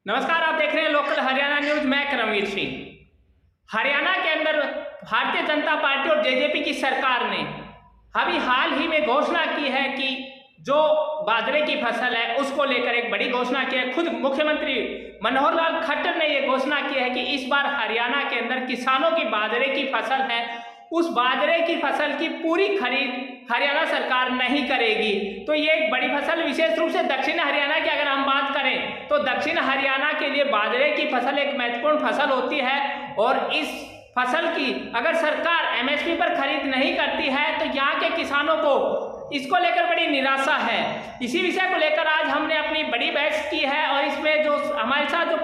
नमस्कार, आप देख रहे हैं लोकल हरियाणा न्यूज। मैं करमवीर सिंह। हरियाणा के अंदर भारतीय जनता पार्टी और जेजेपी की सरकार ने अभी हाल ही में घोषणा की है कि जो बाजरे की फसल है उसको लेकर एक बड़ी घोषणा की है। खुद मुख्यमंत्री मनोहर लाल खट्टर ने ये घोषणा की है कि इस बार हरियाणा के अंदर किसानों की बाजरे की फसल है, उस बाजरे की फसल की पूरी खरीद हरियाणा सरकार नहीं करेगी। तो ये एक बड़ी फसल, विशेष रूप से दक्षिण हरियाणा की अगर हम बात करें तो दक्षिण हरियाणा के लिए बाजरे की फसल एक महत्वपूर्ण फसल होती है और इस फसल की अगर सरकार एमएसपी पर खरीद नहीं करती है तो यहाँ के किसानों को इसको लेकर बड़ी निराशा है। इसी विषय को लेकर आज हमने अपनी बड़ी बहस की है और इसमें जो हमारे साथ जो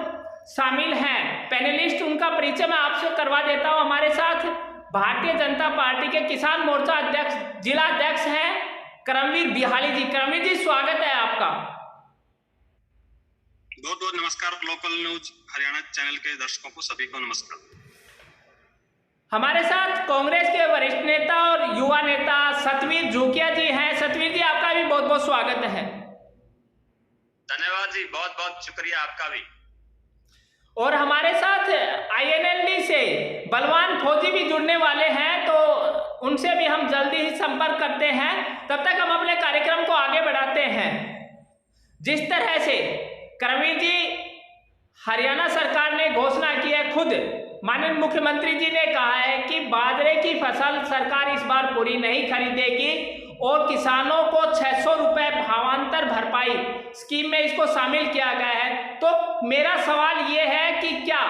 शामिल हैं पैनलिस्ट, उनका परिचय मैं आपसे करवा देता हूँ। हमारे साथ भारतीय जनता पार्टी के किसान मोर्चा अध्यक्ष, जिला अध्यक्ष हैं करमवीर बिहाली जी। करमवीर जी, स्वागत है आपका। बहुत बहुत नमस्कार। लोकल न्यूज हरियाणा चैनल के दर्शकों को सभी को नमस्कार। हमारे साथ कांग्रेस के वरिष्ठ नेता और युवा नेता सतवीर जूकिया जी हैं। सतवीर जी, आपका भी बहुत बहुत स्वागत है। धन्यवाद जी, बहुत बहुत शुक्रिया आपका भी। और हमारे साथ आईएनएलडी से बलवान फौजी भी जुड़ने वाले हैं, तो उनसे भी हम जल्दी ही संपर्क करते हैं। तब तक हम अपने कार्यक्रम को आगे बढ़ाते हैं। जिस तरह से करमवीर जी, हरियाणा सरकार ने घोषणा की है, खुद माननीय मुख्यमंत्री जी ने कहा है कि बाजरे की फसल सरकार इस बार पूरी नहीं खरीदेगी और किसानों को 600 रुपए भावांतर भरपाई स्कीम में इसको शामिल किया गया है। तो मेरा सवाल ये है कि क्या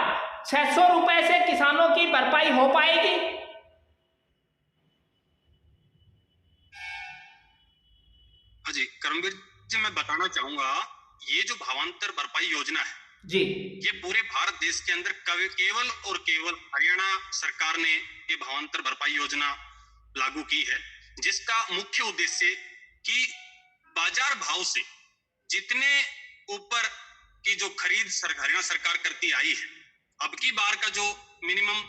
600 रुपए से किसानों की भरपाई हो पाएगी? हाँ जी करमवीर जी, मैं बताना चाहूंगा, ये जो भावांतर भरपाई योजना है जी, ये पूरे भारत देश के अंदर केवल और केवल हरियाणा सरकार ने ये भावांतर भरपाई योजना लागू की है, जिसका मुख्य उद्देश्य कि बाजार भाव से जितने ऊपर की जो खरीद हरियाणा सरकार करती आई है, अब की बार का जो मिनिमम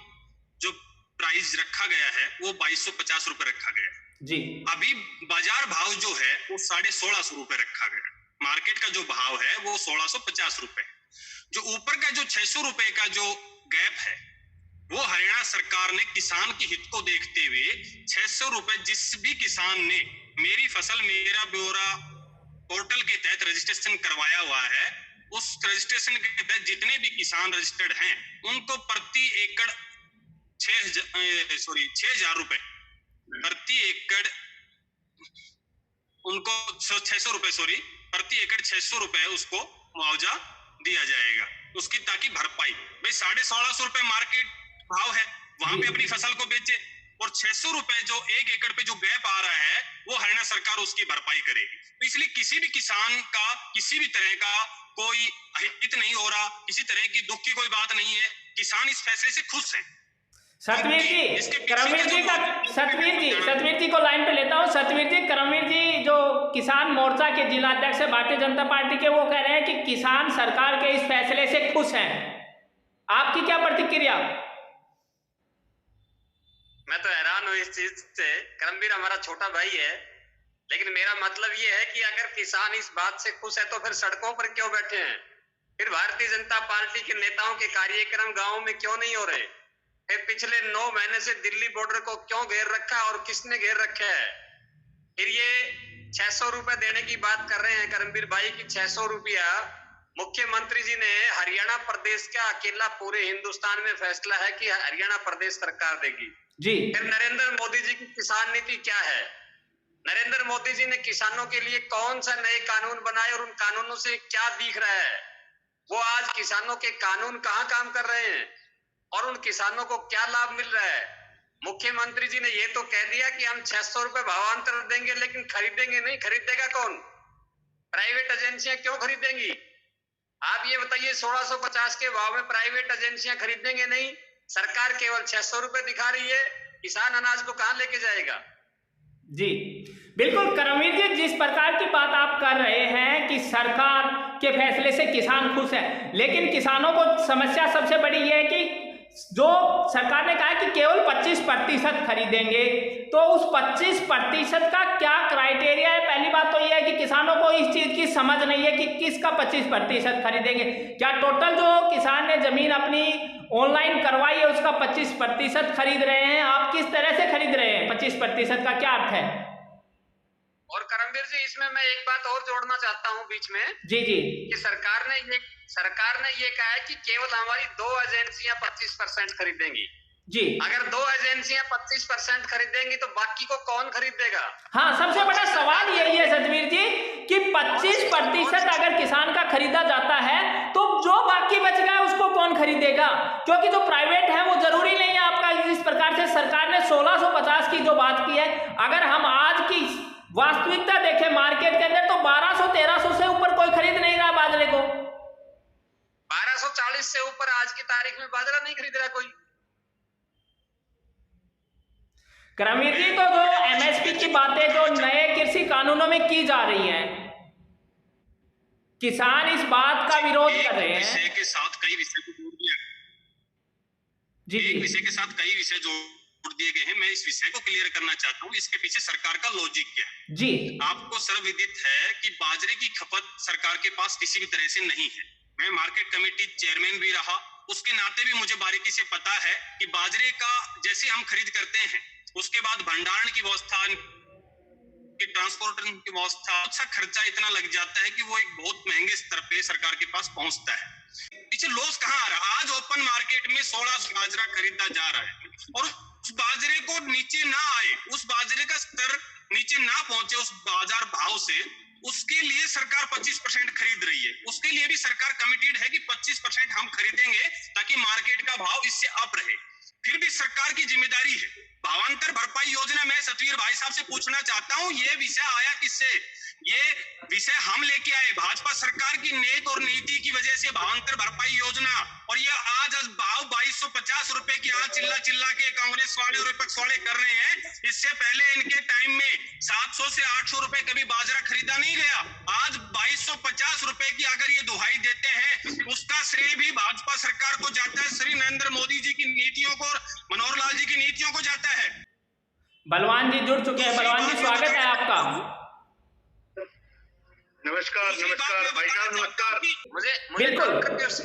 जो प्राइस रखा गया है वो 2250 रुपए रखा गया है जी। अभी बाजार भाव जो है वो 1650 रुपए रखा गया है। मार्केट का जो भाव है वो 1650 रुपए। जो ऊपर का जो 600 रुपए का जो गैप है वो हरियाणा सरकार ने किसान के हित को देखते हुए 600 रुपए जिस भी किसान ने मेरी फसल मेरा ब्यौरा पोर्टल के तहत रजिस्ट्रेशन करवाया हुआ है, उस रजिस्ट्रेशन के तहत जितने भी किसान रजिस्टर्ड हैं उनको प्रति एकड़ 6,000 रुपए प्रति एकड़, उनको 600 रुपए प्रति एकड़ 600 रुपए उसको मुआवजा दिया जाएगा उसकी, ताकि भरपाई भाई 1650 रुपए मार्केट भाव है, वहां पे अपनी फसल को बेचे और 600 रुपए जो एक एकड़ पे जो गैप आ रहा है वो हरियाणा सरकार उसकी भरपाई करेगी। तो इसलिए किसी भी किसान का किसी भी तरह का कोई हित नहीं हो रहा, किसी तरह की दुख की कोई बात नहीं है। किसान इस फैसले से खुश है। सतवीर जी, करमवीर जी का सतवीर जी को लाइन पे लेता हूँ। सतवीर जी, करमवीर जी जो किसान मोर्चा के जिला अध्यक्ष है भारतीय जनता पार्टी के, वो कह रहे हैं कि किसान सरकार के इस फैसले से खुश हैं। आपकी क्या प्रतिक्रिया? मैं तो हैरान हूँ इस चीज से। करमवीर हमारा छोटा भाई है, लेकिन मेरा मतलब ये है कि अगर किसान इस बात से खुश है तो फिर सड़कों पर क्यों बैठे हैं? फिर भारतीय जनता पार्टी के नेताओं के कार्यक्रम गाँव में क्यों नहीं हो रहे? फिर पिछले 9 महीने से दिल्ली बॉर्डर को क्यों घेर रखा है और किसने घेर रखा है? फिर ये 600 रुपए देने की बात कर रहे हैं करमवीर भाई की 600 रुपया मुख्यमंत्री जी ने हरियाणा प्रदेश का अकेला पूरे हिंदुस्तान में फैसला है कि हरियाणा प्रदेश सरकार देगी जी। फिर नरेंद्र मोदी जी की किसान नीति क्या है? नरेंद्र मोदी जी ने किसानों के लिए कौन सा नए कानून बनाए और उन कानूनों से क्या दिख रहा है? वो आज किसानों के कानून कहाँ काम कर रहे हैं और उन किसानों को क्या लाभ मिल रहा है? मुख्यमंत्री जी ने ये तो कह दिया कि हम 600 रुपए भावांतर देंगे, लेकिन खरीदेंगे नहीं। खरीदेगा कौन? प्राइवेट एजेंसियां क्यों खरीदेंगी? आप ये बताइए, 1650 के भाव में प्राइवेट एजेंसियां खरीदेंगे नहीं, सरकार केवल 600 रुपए दिखा रही है, किसान अनाज को कहां लेके जाएगा? जी बिल्कुल करमवीर जी, जिस प्रकार की बात आप कर रहे हैं कि सरकार के फैसले से किसान खुश है, लेकिन किसानों को समस्या सबसे बड़ी ये है कि जो सरकार ने कहा है कि केवल 25% खरीदेंगे, तो उस 25% का क्या क्राइटेरिया है? पहली बात तो ये है कि किसानों को इस चीज की समझ नहीं है कि किसका 25% खरीदेंगे। क्या टोटल जो किसान ने जमीन अपनी ऑनलाइन करवाई है उसका 25% खरीद रहे हैं? आप किस तरह से खरीद रहे हैं? 25% का क्या अर्थ है? और करमवीर जी, इसमें मैं एक बात और जोड़ना चाहता हूं बीच में। जी जी। कि सरकार ने ये कहा है कि केवल हमारी 2 एजेंसियां 25% खरीदेंगी। जी, अगर 2 एजेंसियां 25% खरीदेंगी तो बाकी को कौन खरीदेगा? हाँ, सबसे बड़ा सवाल यही है सतवीर जी कि 25% अगर किसान का खरीदा जाता है तो जो बाकी बच गया उसको कौन खरीदेगा? क्योंकि जो प्राइवेट है वो जरूरी नहीं है आपका। जिस प्रकार से सरकार ने 1650 की जो बात की है, अगर हम आज की वास्तविकता देखें मार्केट के अंदर तो 1200-1300 से ऊपर कोई खरीद नहीं रहा बाजरे को। 1240 से ऊपर आज की तारीख में बाजरा नहीं खरीद रहा कोई। करमवीर जी, तो जो एमएसपी की बातें जो नए कृषि कानूनों में की जा रही हैं, किसान इस बात का विरोध कर रहे हैं। विषय के साथ कई विषय को जोड़ दिया। जी जी। एक विषय के साथ कई विषय जोड़ दिए गए हैं। मैं इस विषय को क्लियर करना चाहता हूँ, इसके पीछे सरकार का लॉजिक क्या है। जी, आपको सर्वविदित है कि बाजरे की खपत सरकार के पास किसी भी तरह से नहीं है। मैं मार्केट कमेटी चेयरमैन भी रहा, उसके नाते भी मुझे बारीकी से पता है कि बाजरे का जैसे हम खरीद करते हैं उसके बाद भंडारण की व्यवस्था, ट्रांसपोर्टेशन की व्यवस्था, अच्छा खर्चा इतना लग जाता है कि वो एक बहुत महंगे स्तर पे सरकार के पास पहुंचता है। पीछे लॉस कहाँ आ रहा है? आज ओपन मार्केट में 1600 बाजरा खरीदा जा रहा है और उस बाजरे को नीचे ना आए, उस बाजरे का स्तर नीचे ना पहुंचे उस बाजार भाव से, उसके लिए सरकार 25% खरीद रही है। उसके लिए भी सरकार कमिटेड है कि 25% हम खरीदेंगे ताकि मार्केट का भाव इससे अप रहे। फिर भी सरकार की जिम्मेदारी है। भावांतर भरपाई योजना में सतवीर भाई साहब से पूछना चाहता हूं, ये विषय आया किससे? ये विषय हम लेके आए, भाजपा सरकार की नेक और नीति की वजह से भावांतर भरपाई योजना, और ये आज भाव 2250 रुपए की आज चिल्ला चिल्ला के कांग्रेस वाले और विपक्ष वाले कर रहे हैं। इससे पहले इनके टाइम में 700 से 800 रुपए कभी बाजरा खरीदा नहीं गया। आज 2250 रुपए की अगर ये दुहाई देते हैं, उसका श्रेय भी भाजपा सरकार को जाता है, श्री नरेंद्र मोदी जी की नीतियों को और मनोहर लाल जी की नीतियों को जाता है। बलवान जी जुड़ चुके हैं। बलवान जी, स्वागत है आपका। नमस्कार भाई साहब, नमस्कार।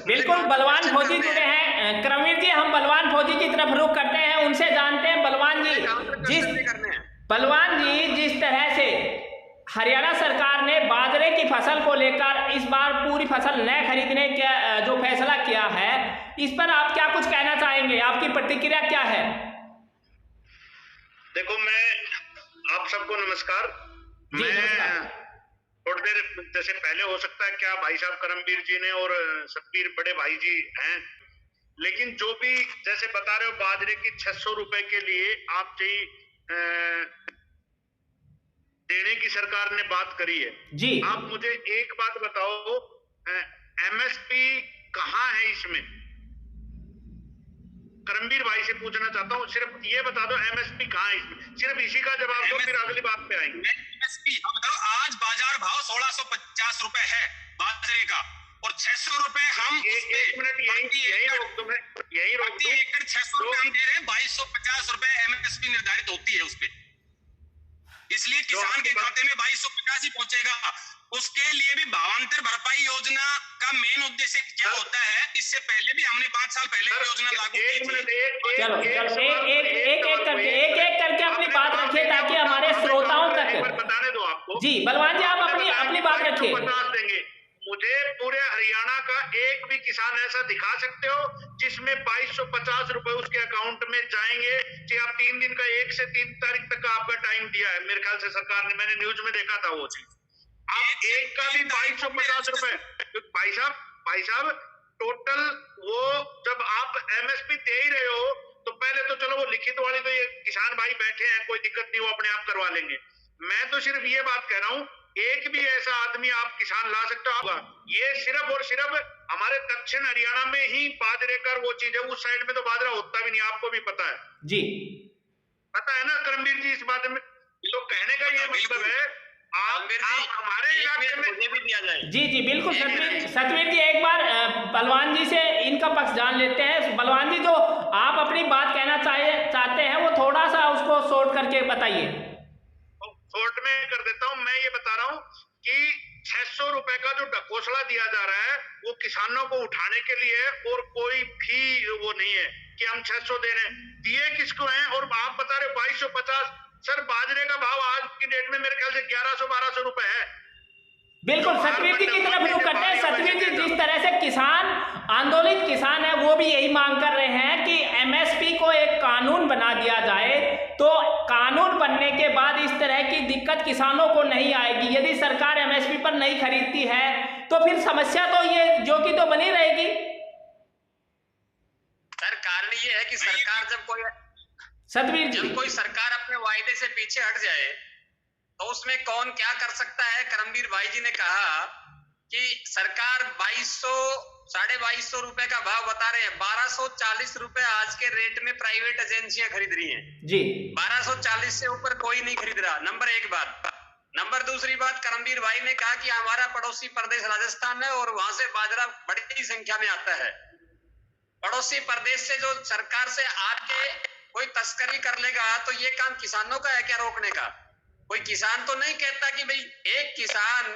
बिल्कुल बलवान फौजी जुड़े हैं। करमवीर जी, हम बलवान फौजी की तरफ रुख करते हैं, उनसे जानते हैं। बलवान जी, जिस तरह से हरियाणा सरकार ने बाजरे की फसल को लेकर इस बार पूरी फसल न खरीदने का जो फैसला किया है, इस पर आप क्या कुछ कहना चाहेंगे? आपकी प्रतिक्रिया क्या है? देखो, मैं आप सबको नमस्कार। मैं थोड़ी देर जैसे पहले हो सकता है क्या भाई साहब करमवीर जी ने और सतवीर बड़े भाई जी हैं, लेकिन जो भी जैसे बता रहे हो बाजरे की 600 रुपए के लिए आप देने की सरकार ने बात करी है जी। आप मुझे एक बात बताओ, एमएसपी कहाँ है इसमें? करमवीर भाई से पूछना चाहता हूँ, सिर्फ ये बता दो एमएसपी कहाँ है इसमें। सिर्फ इसी का जवाब दो, फिर अगली बात पे आएंगे। एमएसपी आज बाजार भाव 1650 रुपए है बाजरे का, और 600 रुपए हम एक मिनट यही रोक दो, मैं यही रोक दूं। एकड़ 600 रुपए हम दे रहे हैं, 2250 रुपए एमएसपी निर्धारित होती है उस पे, इसलिए किसान के खाते में 2250 ही पहुंचेगा। उसके लिए भी भावांतर भरपाई योजना का मेन उद्देश्य क्या होता है? इससे पहले भी हमने 5 साल पहले योजना लागू की थी। चलो एक करके अपनी बात रखिए ताकि हमारे श्रोताओं तक बताने दो आपको। जी बलवान जी, आप अपनी बात रखिए। देंगे मुझे पूरे हरियाणा का एक भी किसान ऐसा दिखा सकते हो जिसमें 2250 रुपए उसके अकाउंट में जाएंगे कि आप 3 दिन का 1 से 3 तारीख तक का आपका टाइम दिया है मेरे ख्याल से सरकार ने, मैंने न्यूज में देखा था वो चीज। आप एक का भी 2250 रुपए भाई साहब टोटल, वो जब आप एमएसपी दे ही रहे हो तो पहले तो चलो वो लिखित वाली तो ये किसान भाई बैठे हैं, कोई दिक्कत नहीं, वो अपने आप करवा लेंगे। मैं तो सिर्फ ये बात कह रहा हूँ, एक भी ऐसा आदमी आप किसान ला सकते हो। ये सिर्फ और सिर्फ हमारे दक्षिण हरियाणा में ही बाजरे का वो चीज है, उस साइड में तो बाजरा होता भी नहीं, आपको भी पता है जी, पता है ना करमवीर जी इस बात में। तो कहने का ये मतलब है आप हमारे इलाके में मुझे भी दिया जाए। जी बिल्कुल सतवीर जी, एक बार बलवान जी से इनका पक्ष जान लेते हैं। बलवान जी, जो आप अपनी बात कहना चाहते हैं वो थोड़ा सा उसको शॉर्ट करके बताइए। शॉर्ट में कर देता हूँ। मैं ये 600 रुपए का जो ढकोसला दिया जा रहा है वो किसानों को उठाने के लिए है और कोई भी वो नहीं है कि हम 600 दे रहे हैं। दिए किसको हैं? और आप बता रहे 2250। सर बाजरे का भाव आज की डेट में मेरे ख्याल से 1100-1200 रुपए है। बिल्कुल सतवीर जी की तरफ रुख करते हैं। सतवीर जी, जिस तरह से किसान आंदोलित किसान है वो भी यही मांग कर रहे हैं कि एमएसपी को एक कानून बना दिया जाए, तो कानून बनने के बाद इस तरह की दिक्कत किसानों को नहीं आएगी। यदि सरकार एमएसपी पर नहीं खरीदती है तो फिर समस्या तो ये जो कि तो बनी रहेगी। सर कारण ये है कि सरकार सतवीर जी, जब कोई सरकार अपने वायदे से पीछे हट जाए तो उसमें कौन क्या कर सकता है। करमवीर भाई जी ने कहा कि सरकार 2200-2250 रुपए का भाव बता रहे हैं। 1240 रुपए आज के रेट में प्राइवेट एजेंसियां खरीद रही हैं जी। 1240 से ऊपर कोई नहीं खरीद रहा। नंबर एक बात। नंबर दूसरी बात, करमवीर भाई ने कहा कि हमारा पड़ोसी प्रदेश राजस्थान है और वहां से बाजरा बड़ी संख्या में आता है। पड़ोसी प्रदेश से जो सरकार से आके कोई तस्करी कर लेगा तो ये काम किसानों का है क्या रोकने का? कोई किसान तो नहीं कहता कि भाई एक किसान,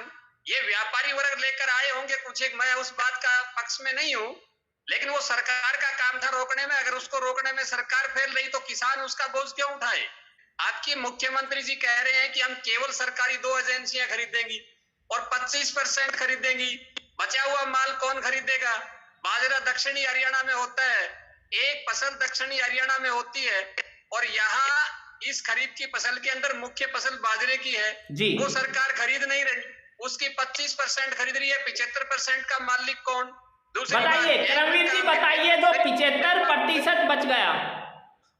ये व्यापारी वर्ग लेकर आए होंगे कुछ एक, मैं उस बात का पक्ष में नहीं हूं, लेकिन वो सरकार का काम था रोकने में। अगर उसको रोकने में सरकार फेल रही तो किसान उसका बोझ क्यों उठाए? आपकी मुख्यमंत्री जी कह रहे हैं कि हम केवल सरकारी 2 एजेंसियां खरीदेंगी और 25% खरीदेंगी। बचा हुआ माल कौन खरीदेगा? बाजरा दक्षिणी हरियाणा में होता है, एक फसल दक्षिणी हरियाणा में होती है और यहाँ इस खरीद की फसल के अंदर मुख्य फसल बाजरे की है जी। वो सरकार खरीद नहीं रही, उसकी 25% खरीद रही है। 75% का मालिक कौन? बताइए करमवीर जी, बताइए जो 75% बच गया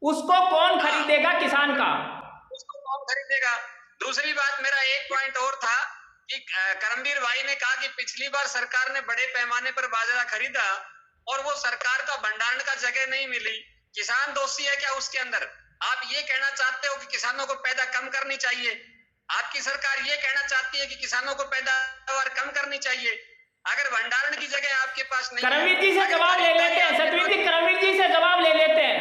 उसको कौन खरीदेगा? किसान का उसको कौन खरीदेगा? दूसरी बात, मेरा एक पॉइंट और था कि करमवीर भाई ने कहा कि पिछली बार सरकार ने बड़े पैमाने पर बाजरा खरीदा और वो सरकार का भंडारण का जगह नहीं मिली। किसान दोषी है क्या उसके अंदर? आप ये कहना चाहते हो कि किसानों को पैदा कम करनी चाहिए? आपकी सरकार ये कहना चाहती है कि किसानों को पैदावार कम करनी चाहिए? अगर भंडारण की जगह आपके पास नहीं, करमवीर जी से जवाब ले लेते हैं। सतवीर जी, करमवीर जी से जवाब ले लेते हैं।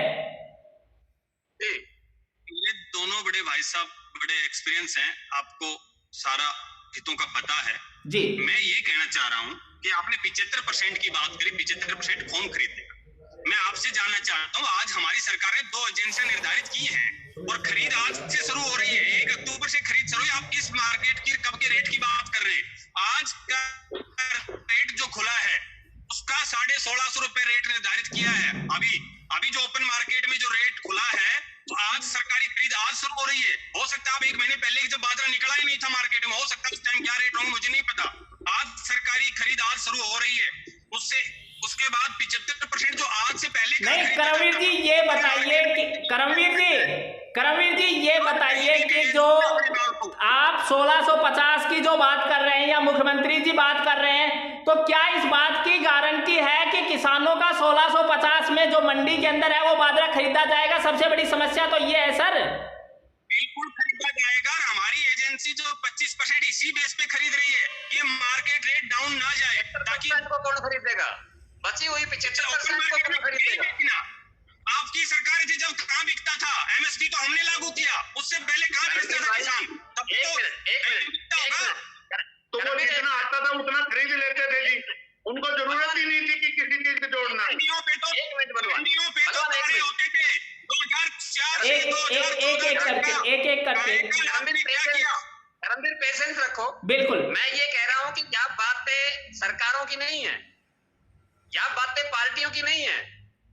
ये दोनों बड़े भाई साहब बड़े एक्सपीरियंस हैं, आपको सारा हितों का पता है जी। मैं ये कहना चाह रहा हूँ कि आपने 75% की बात करी, 75% कौन खरीदेगा? मैं आपसे जानना चाहता हूँ, आज हमारी सरकार ने 2 एजेंसियां निर्धारित की हैं और खरीद आज से शुरू हो रही है। 1 अक्टूबर से खरीद शुरू है। आप इस मार्केट की कब के रेट की बात कर रहे हैं? आज का रेट जो खुला है उसका 1650 रुपए रेट निर्धारित किया है। अभी जो ओपन मार्केट में जो रेट खुला है, तो आज सरकारी खरीद आज शुरू हो रही है। हो सकता है आप 1 महीने पहले जब बाजरा निकला ही नहीं था मार्केट में, हो सकता है उस टाइम क्या रेट होंगे मुझे नहीं पता। आज सरकारी खरीद आज शुरू हो रही है। उसके बाद 75% जो आज से पहले नहीं करमवीर जी ये बताइए कि करमवीर जी ये बताइए कि जो आप 1650 की जो बात कर रहे हैं या मुख्यमंत्री जी बात कर रहे हैं, तो क्या इस बात की गारंटी है कि किसानों का 1650 में जो मंडी के अंदर है वो बाजरा खरीदा जाएगा? सबसे बड़ी समस्या तो ये है सर। बिल्कुल खरीदा जाएगा। हमारी एजेंसी जो 25% इसी बेस पे खरीद रही है, ये मार्केट रेट डाउन ना जाए ताकि कौन खरीदेगा? बची हुई 75% को कौन खरीदेगा? आपकी सरकार थी जब कहाँ बिकता था? एमएसपी तो हमने लागू किया, उससे पहले कहाँ बेचता था किसान? तब तो वो जितना आता था उतना खरीद लेते थे जी, उनको जरूरत ही नहीं थी कि किसी चीज से जोड़ना। मंडियों पे तो ताले होते थे 2004 से 2014 एक करके करमवीर पेशेंस रखो। बिल्कुल, मैं ये कह रहा हूँ कि क्या बातें सरकारों की नहीं है, क्या बातें पार्टियों की नहीं है।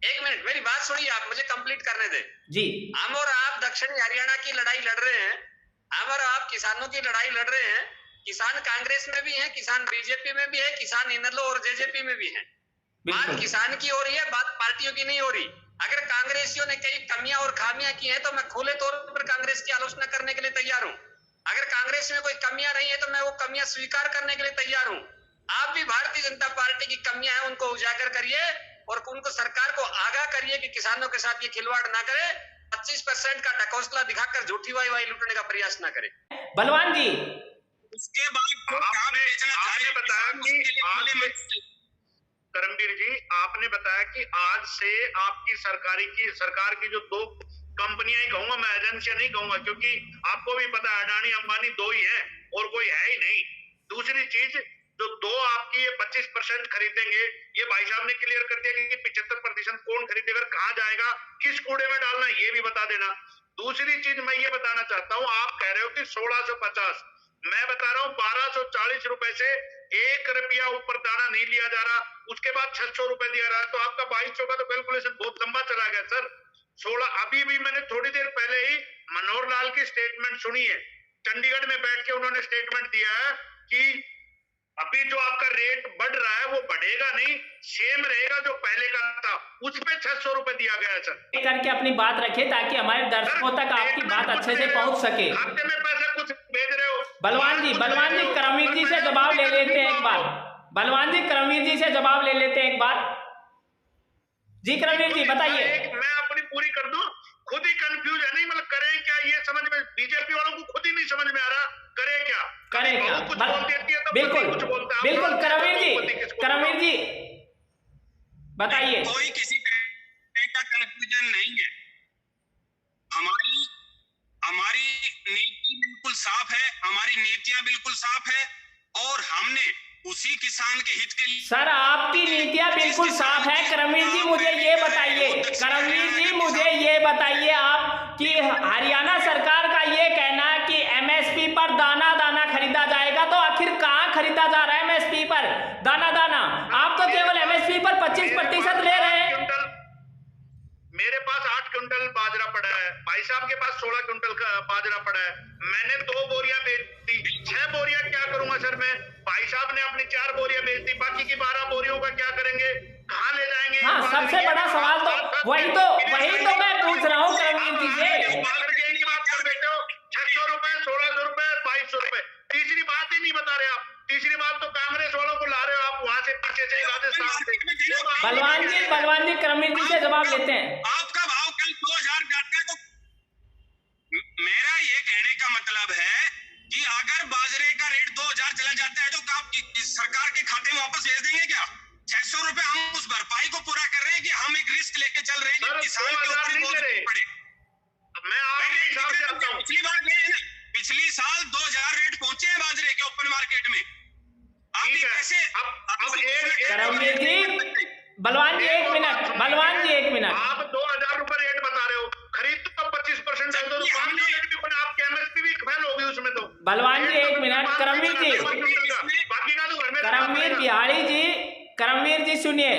एक मिनट मेरी बात सुनिए, आप मुझे कंप्लीट करने दे जी। हम और आप दक्षिणी हरियाणा की लड़ाई लड़ रहे हैं, हम और आप किसानों की लड़ाई लड़ रहे हैं। किसान कांग्रेस में भी है, किसान बीजेपी में भी है, किसान इनेलो और जेजेपी में भी है। बात किसान की हो रही है, बात पार्टियों की नहीं हो रही। अगर कांग्रेसियों ने कई कमियां और खामियां की हैं तो मैं खुले तौर पर कांग्रेस की आलोचना करने के लिए तैयार हूं। अगर कांग्रेस में कोई कमियां नहीं है तो मैं वो कमियां स्वीकार करने के लिए तैयार हूं। आप भी भारतीय जनता पार्टी की कमियां हैं उनको उजागर करिए और उनको सरकार को आगाह करिए कि किसानों के साथ ये खिलवाड़ ना करे, 25% का ढकोसला दिखाकर झूठी वाई लूटने का प्रयास ना करे। बलवान जी, उसके बाद आपने बताया कि करमवीर जी आपने बताया कि आज से आपकी सरकार की जो 2 कंपनियां ही कहूंगा, मैं एजेंसियां नहीं कहूंगा, क्योंकि आपको भी पता है अडानी अंबानी 2 ही है और कोई है ही नहीं। दूसरी चीज जो दो आपकी ये 25% खरीदेंगे, ये भाई साहब ने क्लियर कर दिया कि 75% कौन खरीदेगा, कहाँ जाएगा, किस कूड़े में डालना, ये भी बता देना। दूसरी चीज मैं ये बताना चाहता हूँ, आप कह रहे हो कि 1650, मैं बता रहा हूँ 1240 रुपए से 1 रुपया ऊपर दाना नहीं लिया जा रहा, उसके बाद 600 रुपए दिया रहा है, तो आपका 2200 का तो कैलकुलेशन बहुत लंबा चला गया सर। 16 अभी भी मैंने थोड़ी देर पहले ही मनोहर लाल की स्टेटमेंट सुनी है, चंडीगढ़ में बैठ के उन्होंने स्टेटमेंट दिया है कि अभी जो आपका रेट बढ़ रहा है वो बढ़ेगा नहीं, सेम रहेगा जो पहले का था, उस पे 600 रुपए दिया गया है सर। करके अपनी बात रखिए ताकि हमारे दर्शकों तक आपकी बात अच्छे से पहुंच सके। खाते में पैसा कुछ भेज रहे हो। बलवान जी करमवीर जी से जवाब ले लेते हैं एक बार। बलवान जी करमवीर जी से जवाब ले लेते हैं एक बार। जी करमवीर जी बताइए। मैं अपनी पूरी कर दूं, खुद ही कंफ्यूज है, नहीं मतलब करें क्या ये समझ में, बीजेपी वालों को खुद ही नहीं समझ में आ रहा करें क्या। कुछ बोल देती है तो बिल्कुल कुछ बोलता है। बिल्कुल करमवीर जी बताइए। कोई किसी तरह का कंफ्यूजन नहीं है, हमारी नीति बिल्कुल साफ है, हमारी नीतियां बिल्कुल साफ है, और हमने उसी किसान के हित के लिए। सर आपकी नीतियां बिल्कुल साफ है। करमवीर जी मुझे ये बताइए, करमवीर जी मुझे ये बताइए आप कि हरियाणा सरकार का ये कहना है कि एमएसपी पर दाना दाना खरीदा जाएगा, तो आखिर कहाँ खरीदा जा रहा है एमएसपी पर दाना दाना? आप तो केवल एमएसपी पर 25% ले रहे हैं। मेरे पास 8 क्विंटल बाजरा पड़ा है, भाई साहब के पास 16 क्विंटल का बाजरा पड़ा है, मैंने 2 बोरियां बेच दी, 6 बोरियां क्या करूंगा सर मैं? भाई साहब ने अपनी 4 बोरियां बेच दी, बाकी की 12 बोरियों का क्या करेंगे, कहाँ ले जाएंगे? हाँ, सबसे बड़ा सवाल तो वही तो मैं पूछ रहा हूँ करमवीर जी से। 600 रुपए, 1600 रुपए, 2200 रुपए, तीसरी बात ही नहीं बता रहे आप। तीसरी बात तो कांग्रेस वालों को ला रहे हो आप, वहां से पीछे से राजस्थान से। बलवान जी करमवीर जी से जवाब लेते हैं। आपका भाव कल 2000 जाता है, तो मेरा ये कहने का मतलब है कि अगर बाजरे का रेट 2000 चला जाता है तो आप सरकार के खाते में वापस भेज देंगे क्या? 600 रुपए हम उस भरपाई को पूरा कर रहे हैं कि हम एक रिस्क लेके चल रहे हैं कि किसान के ऊपर बोझ पड़े। मैं आपके हिसाब से आता हूं, पिछली बार गए हैं, पिछली साल 2000 रेट पहुंचे हैं बाजरे के ओपन मार्केट में। आप कैसे करमवीर जी, बलवान जी एक मिनट, आप 2000 रुपए रेट बता रहे हो, खरीद तो 25% है, तो आपकी एमएसपी भी फेल होगी उसमें। तो बलवान जी एक मिनट, करमवीर जी, बाकी का तो घर में करमवीर जी सुनिए,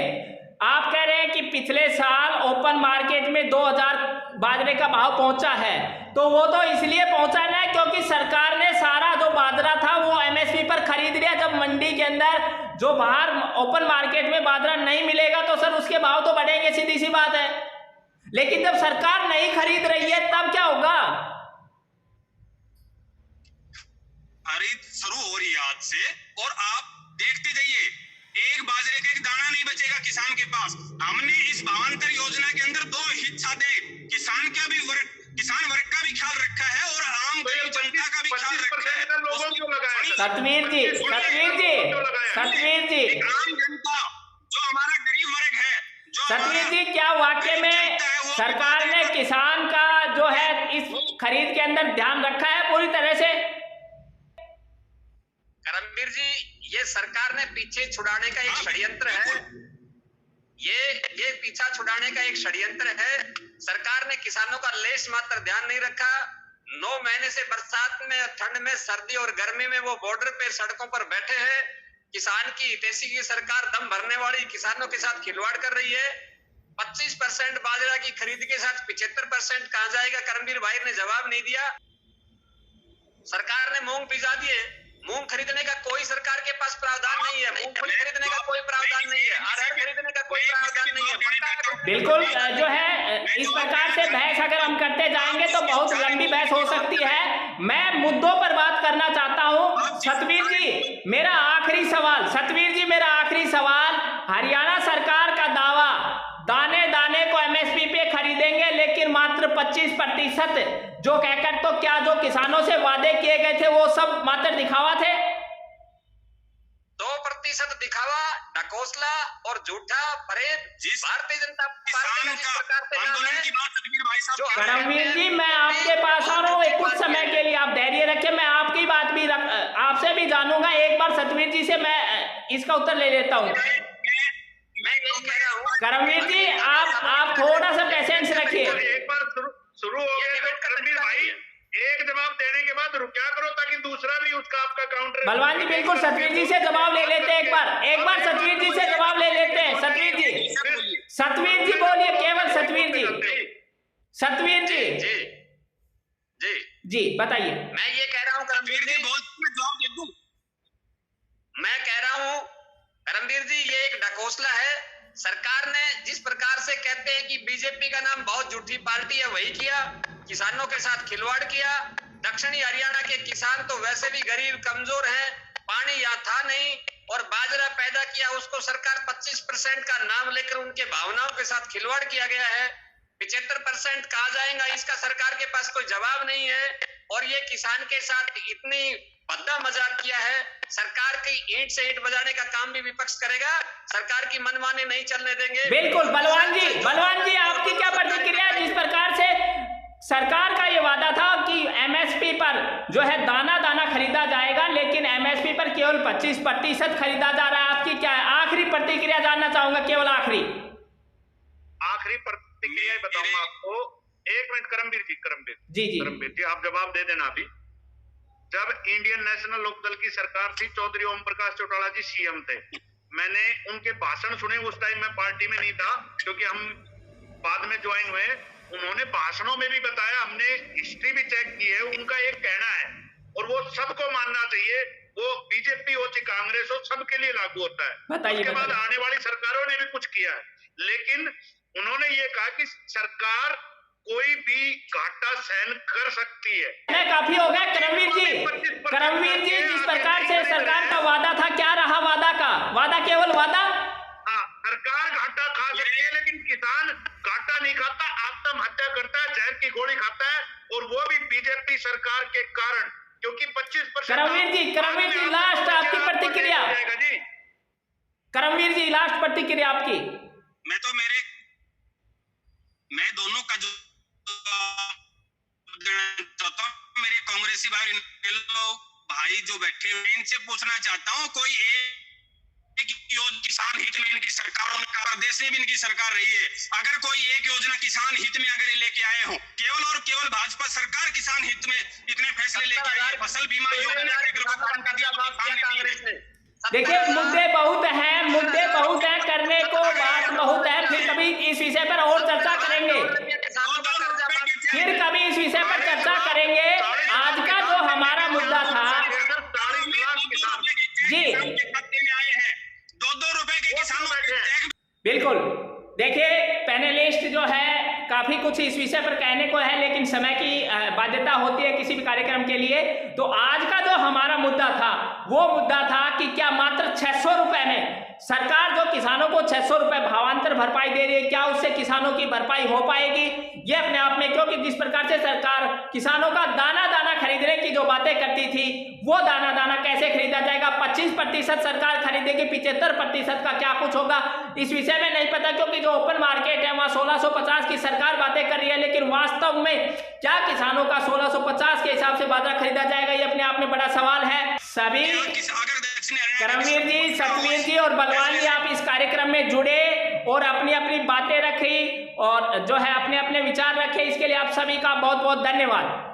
आप कह रहे हैं कि पिछले साल ओपन मार्केट में 2000 बाजरे का भाव पहुंचा है, तो वो तो इसलिए पहुंचा ना क्योंकि सरकार ने सारा जो बाजरा था वो एमएसपी पर खरीद लिया। जब मंडी के अंदर जो बाहर ओपन मार्केट में बाजरा नहीं मिलेगा तो सर उसके भाव तो बढ़ेंगे, सीधी सी बात है। लेकिन जब सरकार नहीं खरीद रही है तब क्या होगा? खरीद शुरू हो रही है आज से, और आप देखते जाइए, एक बाजरे का एक दाना नहीं बचेगा किसान के पास। हमने इस भावांतर योजना के अंदर 2 हित साधे, किसान वर्ग का भी ख्याल रखा है और आम गरीब जनता का भी ख्याल रखा है। सतवीर जी आम जनता जो हमारा गरीब वर्ग है, सतवीर जी, क्या वाकई में सरकार ने किसान का जो है इस खरीद के अंदर ध्यान रखा है पूरी तरह से? करमवीर जी, ये सरकार ने पीछे छुड़ाने का एक षड्यंत्र है, ये पीछा छुड़ाने का एक षड्यंत्र है। सरकार ने किसानों का लेश मात्र ध्यान नहीं रखा। 9 महीने से बरसात में, ठंड में, सर्दी और गर्मी में वो बॉर्डर पे सड़कों पर बैठे हैं। किसान की हितैषी की सरकार दम भरने वाली किसानों के साथ खिलवाड़ कर रही है। 25% बाजरा की खरीद के साथ 75% कहां जाएगा? करमवीर भाई ने जवाब नहीं दिया। सरकार ने मूंग भिजा दिए, मूंग खरीदने का कोई सरकार के पास प्रावधान नहीं है, मूंगफली खरीदने का कोई प्रावधान नहीं है, अरहर खरीदने का कोई प्रावधान नहीं है। बिल्कुल, जो है इस प्रकार से बहस अगर हम करते जाएंगे तो बहुत लंबी बहस हो सकती है। मैं मुद्दों पर बात करना चाहता हूं। सतवीर जी मेरा आखिरी सवाल, हरियाणा सरकार का दावा, दाने दाने को एमएसपी पे खरीदेंगे लेकिन मात्र 25%, जो कहकर तो क्या जो किसानों से वादे किए गए थे वो सब मात्र दिखावा थे? 2% दिखावा, ढकोसला और झूठा फरेब जिस भारतीय जनता पार्टी किसान का जिस का प्रकार से नाम आंदोलन है, की बात सतबीर भाई साहब जो कर रहे हैं। करमवीर जी, मैं आपके पास आ रहा हूँ कुछ समय के लिए, आप धैर्य रखें। मैं आपकी बात भी आपसे भी जानूंगा। एक बार सतवीर जी से मैं इसका उत्तर ले लेता हूँ। मैं यही कह रहा हूँ करमवीर जी, आप थोड़ा सा पेशेंस रखिए। एक बार शुरू हो गया तो करमवीर भाई एक जवाब देने के बाद रुक क्या करो, ताकि दूसरा भी उसका आपका काउंटर। बलवान जी, बिल्कुल सतवीर जी से जवाब ले लेते हैं। एक बार सतवीर जी से जवाब ले लेते हैं। सतवीर जी बोलिए, केवल सतवीर जी। सतवीर जी जी जी जी बताइए। मैं ये कह रहा हूँ करमवीर जी, मैं जवाब दे दूं। मैं कह रहा हूँ करमवीर जी, ये एक ढकोसला है। सरकार ने जिस प्रकार से कहते हैं कि बीजेपी का नाम बहुत झूठी पार्टी है, वही किया। किसानों के साथ खिलवाड़ किया। दक्षिणी हरियाणा के किसान तो वैसे भी गरीब कमजोर हैं, पानी यहाँ था नहीं, और बाजरा पैदा किया, उसको सरकार 25% का नाम लेकर उनके भावनाओं के साथ खिलवाड़ किया गया है। 75% कहा जाएगा, इसका सरकार के पास कोई जवाब नहीं है। और ये किसान के साथ इतनी भद्दा मजाक किया है। सरकार की ईंट से ईंट बजाने का काम भी विपक्ष करेगा, सरकार की मनमानी नहीं चलने देंगे। बिल्कुल बलवान जी आपकी क्या प्रतिक्रिया है? जिस प्रकार से सरकार का ये वादा था कि एमएसपी पर जो है दाना दाना खरीदा जाएगा, लेकिन एमएसपी पर केवल 25% खरीदा जा रहा है। आपकी क्या है आखिरी प्रतिक्रिया जानना चाहूंगा, केवल आखिरी प्रतिक्रिया बताऊंगा आपको। एक मिनट करमवीर जी, करमवीर जी आप जवाब दे देना। अभी जब इंडियन नेशनल लोकदल की सरकार थी, चौधरी ओम प्रकाश चौटाला जी सीएम थे, मैंने उनके भाषण सुने। उस टाइम मैं पार्टी में नहीं था, क्योंकि हम बाद में ज्वाइन हुए। उन्होंने भाषणों में भी बताया, हमने हिस्ट्री भी चेक की है। उनका एक कहना है और वो सबको मानना चाहिए, वो बीजेपी हो चाहे कांग्रेस हो, सबके लिए लागू होता है। उसके बाद आने वाली सरकारों ने भी कुछ किया है, लेकिन उन्होंने ये कहा कि सरकार कोई भी घाटा सहन कर सकती है। काफी हो गया करमवीर जी, जिस प्रकार से सरकार का वादा था, क्या रहा वादा केवल वादा। हाँ, सरकार घाटा खा सकती है, लेकिन किसान घाटा नहीं खाता, आत्महत्या करता है, जहर की गोली खाता है, और वो भी बीजेपी सरकार के कारण, क्योंकि 25%। करमवीर जी लास्ट आपकी प्रतिक्रिया। करमवीर जी लास्ट प्रतिक्रिया आपकी। मैं दोनों का जो चाहता हूँ, मेरे कांग्रेसी भाई जो बैठे हुए, इनसे पूछना चाहता हूँ, कोई एक किसान हित में इनकी सरकारों ने, प्रदेश में भी इनकी सरकार रही है, अगर कोई एक योजना किसान हित में अगर लेके आए हो, केवल और केवल भाजपा सरकार किसान हित में इतने फैसले लेके आई है। फसल बीमा योजना देखिए, मुद्दे बहुत हैं, करने को बात बहुत है। फिर कभी इस विषय पर और चर्चा करेंगे, आज का जो हमारा मुद्दा था जी, 2 रुपए के किसानों। बिल्कुल। देखिए, पैनलिस्ट जो है काफी कुछ इस विषय पर कहने को है, लेकिन समय की बाध्यता होती है किसी भी कार्यक्रम के लिए। तो आज का जो हमारा मुद्दा था, वो मुद्दा था कि क्या मात्र 600 रुपए में सरकार जो किसानों को 600 रुपए भावांतर भरपाई दे रही है, क्या उससे किसानों की भरपाई हो पाएगी? ये अपने आप में, क्योंकि जिस प्रकार से सरकार किसानों का दाना दाना खरीदने की जो बातें करती थी, वो दाना दाना कैसे खरीदा जाएगा? 25% सरकार खरीदेगी, 75% का क्या कुछ होगा, इस विषय में नहीं पता, क्योंकि जो ओपन मार्केट है वहां 1650 की सरकार बातें कर रही है, लेकिन वास्तव में क्या किसानों का 1650 के हिसाब से बाजरा खरीदा जाएगा? ये अपने आप में बड़ा सवाल है। सभी करमवीर जी, सतवीर जी और बलवान जी, आप इस कार्यक्रम में जुड़े और अपनी अपनी बातें रखी और जो है अपने अपने विचार रखे, इसके लिए आप सभी का बहुत बहुत धन्यवाद।